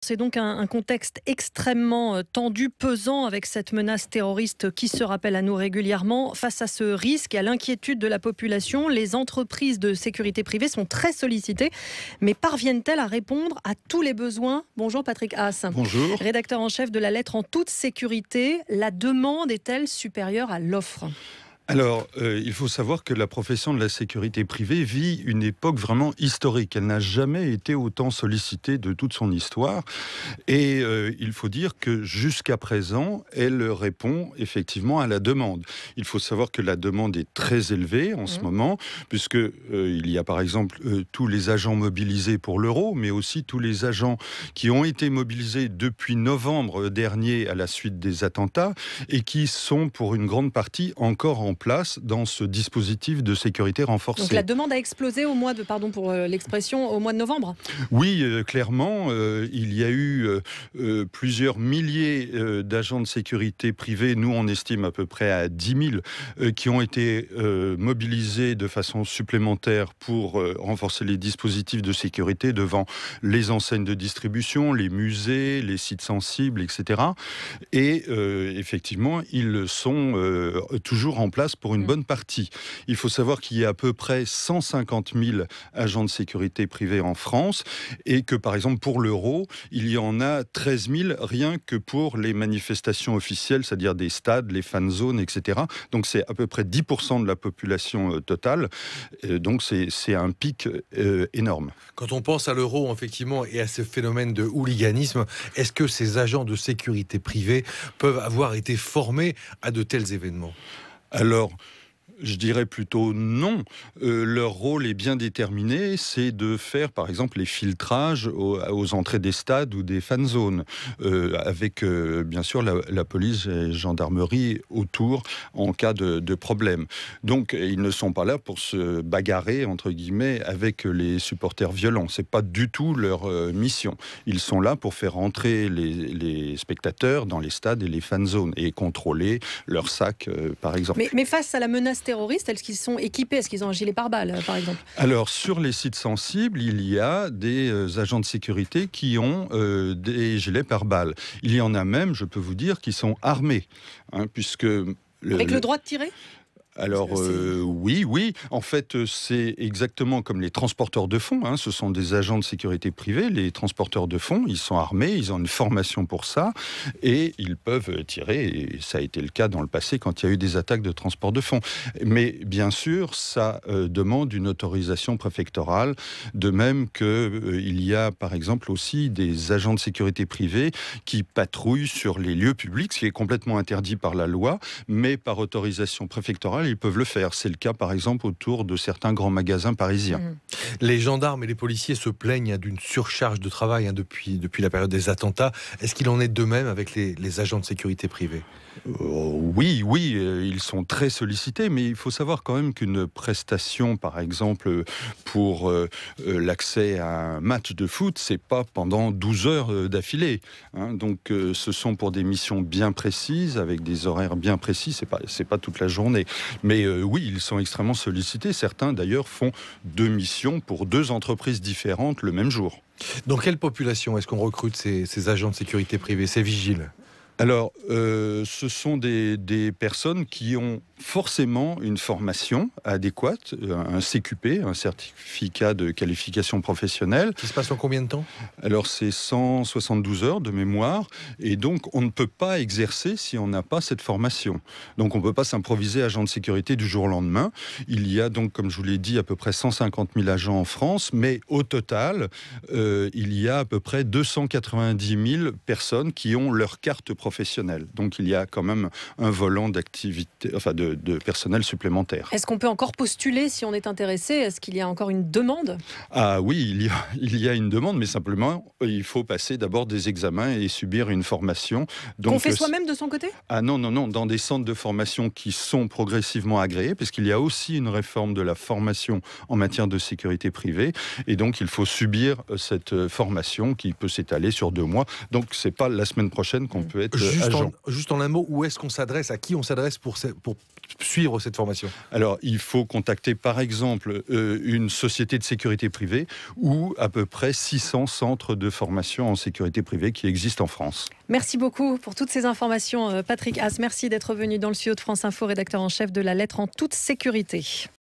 C'est donc un contexte extrêmement tendu, pesant, avec cette menace terroriste qui se rappelle à nous régulièrement. Face à ce risque et à l'inquiétude de la population, les entreprises de sécurité privée sont très sollicitées. Mais parviennent-elles à répondre à tous les besoins? Bonjour Patrick Haas. Bonjour. Rédacteur en chef de la lettre en toute sécurité. La demande est-elle supérieure à l'offre? Alors, il faut savoir que la profession de la sécurité privée vit une époque vraiment historique. Elle n'a jamais été autant sollicitée de toute son histoire. Et il faut dire que jusqu'à présent, elle répond effectivement à la demande. Il faut savoir que la demande est très élevée en ce moment, puisque il y a par exemple tous les agents mobilisés pour l'euro, mais aussi tous les agents qui ont été mobilisés depuis novembre dernier à la suite des attentats et qui sont pour une grande partie encore en place dans ce dispositif de sécurité renforcée. Donc la demande a explosé au mois de, pardon pour l'expression, au mois de novembre? Oui, clairement, il y a eu plusieurs milliers d'agents de sécurité privés, nous on estime à peu près à 10 000, qui ont été mobilisés de façon supplémentaire pour renforcer les dispositifs de sécurité devant les enseignes de distribution, les musées, les sites sensibles, etc. Et effectivement, ils sont toujours en place pour une bonne partie. Il faut savoir qu'il y a à peu près 150 000 agents de sécurité privés en France et que, par exemple, pour l'euro, il y en a 13 000 rien que pour les manifestations officielles, c'est-à-dire des stades, les fan zones, etc. Donc, c'est à peu près 10% de la population totale. Donc, c'est un pic énorme. Quand on pense à l'euro, effectivement, et à ce phénomène de hooliganisme, est-ce que ces agents de sécurité privée peuvent avoir été formés à de tels événements ? Alors, je dirais plutôt non. Leur rôle est bien déterminé, c'est de faire par exemple les filtrages aux entrées des stades ou des fan zones, avec bien sûr la police et la gendarmerie autour en cas de problème. Donc ils ne sont pas là pour se bagarrer entre guillemets avec les supporters violents. C'est pas du tout leur mission. Ils sont là pour faire entrer les spectateurs dans les stades et les fan zones et contrôler leurs sacs par exemple. Mais face à la menace terroristes, est-ce qu'ils sont équipés? Est-ce qu'ils ont un gilet pare-balles, par exemple? Alors, sur les sites sensibles, il y a des agents de sécurité qui ont des gilets pare-balles. Il y en a même, je peux vous dire, qui sont armés, puisque... Avec le droit de tirer? Alors oui. En fait, c'est exactement comme les transporteurs de fonds. Ce sont des agents de sécurité privée. Les transporteurs de fonds, ils sont armés, ils ont une formation pour ça et ils peuvent tirer. Et ça a été le cas dans le passé quand il y a eu des attaques de transport de fonds. Mais bien sûr, ça demande une autorisation préfectorale. De même qu'il y a, par exemple, aussi des agents de sécurité privée qui patrouillent sur les lieux publics, ce qui est complètement interdit par la loi, mais par autorisation préfectorale, ils peuvent le faire. C'est le cas, par exemple, autour de certains grands magasins parisiens. Les gendarmes et les policiers se plaignent d'une surcharge de travail depuis la période des attentats. Est-ce qu'il en est de même avec les agents de sécurité privée ? Oui, ils sont très sollicités, mais il faut savoir quand même qu'une prestation, par exemple, pour l'accès à un match de foot, c'est pas pendant 12 heures d'affilée. Donc, ce sont pour des missions bien précises, avec des horaires bien précis, c'est pas toute la journée. Mais oui, ils sont extrêmement sollicités. Certains, d'ailleurs, font 2 missions pour 2 entreprises différentes le même jour. Dans quelle population est-ce qu'on recrute ces agents de sécurité privée, ces vigiles ? Alors, ce sont des personnes qui ont forcément une formation adéquate, un CQP, un certificat de qualification professionnelle. Qui se passe en combien de temps ? Alors, c'est 172 heures de mémoire, et donc on ne peut pas exercer si on n'a pas cette formation. Donc, on ne peut pas s'improviser agent de sécurité du jour au lendemain. Il y a donc, comme je vous l'ai dit, à peu près 150 000 agents en France, mais au total, il y a à peu près 290 000 personnes qui ont leur carte professionnelle. Donc, il y a quand même un volant d'activité, de personnel supplémentaire. Est-ce qu'on peut encore postuler si on est intéressé? Est-ce qu'il y a encore une demande? Ah oui, il y a une demande, mais simplement, il faut passer d'abord des examens et subir une formation. Qu'on fait soi-même de son côté? Ah non, dans des centres de formation qui sont progressivement agréés, parce qu'il y a aussi une réforme de la formation en matière de sécurité privée, et donc il faut subir cette formation qui peut s'étaler sur 2 mois. Donc c'est pas la semaine prochaine qu'on peut être agent. Juste en un mot, où est-ce qu'on s'adresse, à qui on s'adresse pour suivre cette formation? Alors, il faut contacter par exemple une société de sécurité privée ou à peu près 600 centres de formation en sécurité privée qui existent en France. Merci beaucoup pour toutes ces informations, Patrick Haas. Merci d'être venu dans le studio de France Info, rédacteur en chef de la lettre en toute sécurité.